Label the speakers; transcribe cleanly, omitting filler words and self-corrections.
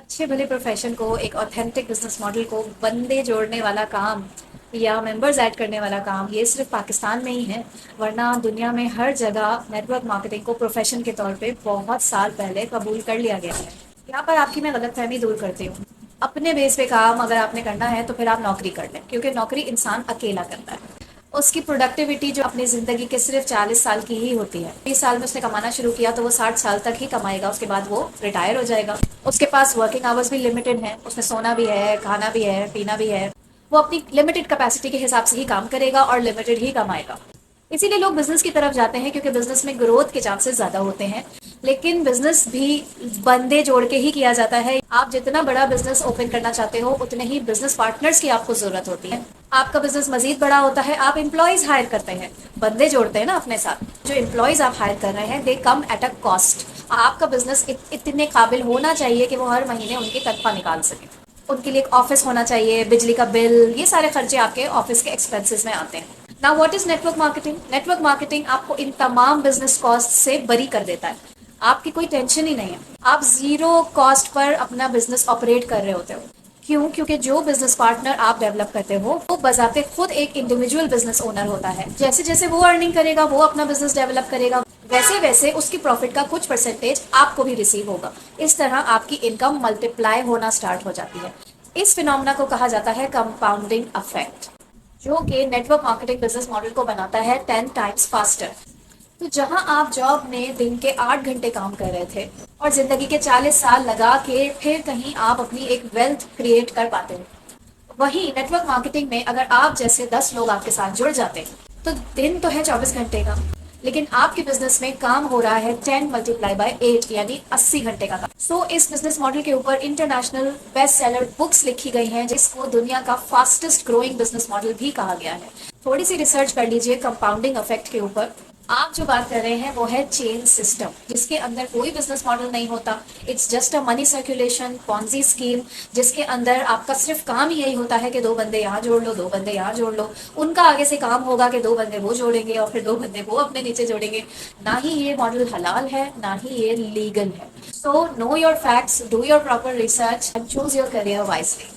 Speaker 1: अच्छे भले प्रोफेशन को, एक ऑथेंटिक बिजनेस मॉडल को बंदे जोड़ने वाला काम या मेंबर्स ऐड करने वाला काम ये सिर्फ पाकिस्तान में ही है। वरना दुनिया में हर जगह नेटवर्क मार्केटिंग को प्रोफेशन के तौर पे बहुत साल पहले कबूल कर लिया गया है। यहाँ पर आपकी मैं गलतफहमी दूर करती हूँ। अपने बेस पे काम अगर आपने करना है तो फिर आप नौकरी कर लें, क्योंकि नौकरी इंसान अकेला करता है। उसकी प्रोडक्टिविटी जो अपनी ज़िंदगी के सिर्फ 40 साल की ही होती है। 20 साल में उसने कमाना शुरू किया तो वो 60 साल तक ही कमाएगा, उसके बाद वो रिटायर हो जाएगा। उसके पास वर्किंग आवर्स भी लिमिटेड हैं, उसमें सोना भी है, खाना भी है, पीना भी है। वो अपनी लिमिटेड कैपेसिटी के हिसाब से ही काम करेगा और लिमिटेड ही कमाएगा। इसीलिए लोग बिजनेस की तरफ जाते हैं, क्योंकि बिजनेस में ग्रोथ के चांसेस ज्यादा होते हैं। लेकिन बिजनेस भी बंदे जोड़ के ही किया जाता है। आप जितना बड़ा बिजनेस ओपन करना चाहते हो उतने ही बिजनेस पार्टनर्स की आपको जरूरत होती है। आपका बिजनेस मजीद बड़ा होता है, आप एम्प्लॉयज हायर करते हैं, बंदे जोड़ते हैं ना अपने साथ। जो एम्प्लॉयज आप हायर कर रहे हैं दे कम एट अ कॉस्ट। आपका बिजनेस इतने काबिल होना चाहिए कि वो हर महीने उनकी तनख्वाह निकाल सके। उनके लिए एक ऑफिस होना चाहिए, बिजली का बिल, ये सारे खर्चे आपके ऑफिस के एक्सपेंसेस में आते हैं। Now what is network marketing? Network marketing आपको इन तमाम बिजनेस कॉस्ट से बरी कर देता है। आपकी कोई टेंशन ही नहीं है, आप जीरो कॉस्ट पर अपना बिजनेस ऑपरेट कर रहे होते हो। क्यों? क्योंकि जो बिजनेस पार्टनर आप डेवलप करते हो वो बजाते खुद एक इंडिविजुअल बिजनेस ओनर होता है। जैसे जैसे वो अर्निंग करेगा, वो अपना बिजनेस डेवलप करेगा, वैसे वैसे उसकी प्रॉफिट का कुछ परसेंटेज आपको भी रिसीव होगा। इस तरह आपकी इनकम मल्टीप्लाई होना स्टार्ट हो जाती है। इस फिनोमेना को कहा जाता है कंपाउंडिंग इफेक्ट, जो कि नेटवर्क मार्केटिंग बिजनेस मॉडल को बनाता है 10 टाइम्स फास्टर। तो जहां आप जॉब में दिन के 8 घंटे काम कर रहे थे और जिंदगी के 40 साल लगा के फिर कहीं आप अपनी एक वेल्थ क्रिएट कर पाते हो, वहीं नेटवर्क मार्केटिंग में अगर आप जैसे 10 लोग आपके साथ जुड़ जाते हैं तो दिन तो है 24 घंटे का, लेकिन आपके बिजनेस में काम हो रहा है 10 × 8 यानी 80 घंटे का काम। इस बिजनेस मॉडल के ऊपर इंटरनेशनल बेस्ट सेलर बुक्स लिखी गई हैं, जिसको दुनिया का फास्टेस्ट ग्रोइंग बिजनेस मॉडल भी कहा गया है। थोड़ी सी रिसर्च कर लीजिए कंपाउंडिंग इफेक्ट के ऊपर। आप जो बात कर रहे हैं वो है चेन सिस्टम, जिसके अंदर कोई बिजनेस मॉडल नहीं होता। It's just a money circulation Ponzi scheme, जिसके अंदर आपका सिर्फ काम ही यही होता है कि दो बंदे यहाँ जोड़ लो, दो बंदे यहाँ जोड़ लो। उनका आगे से काम होगा कि दो बंदे वो जोड़ेंगे और फिर दो बंदे वो अपने नीचे जोड़ेंगे। ना ही ये मॉडल हलाल है, ना ही ये लीगल है। So know your facts, do your proper research and choose your career wisely.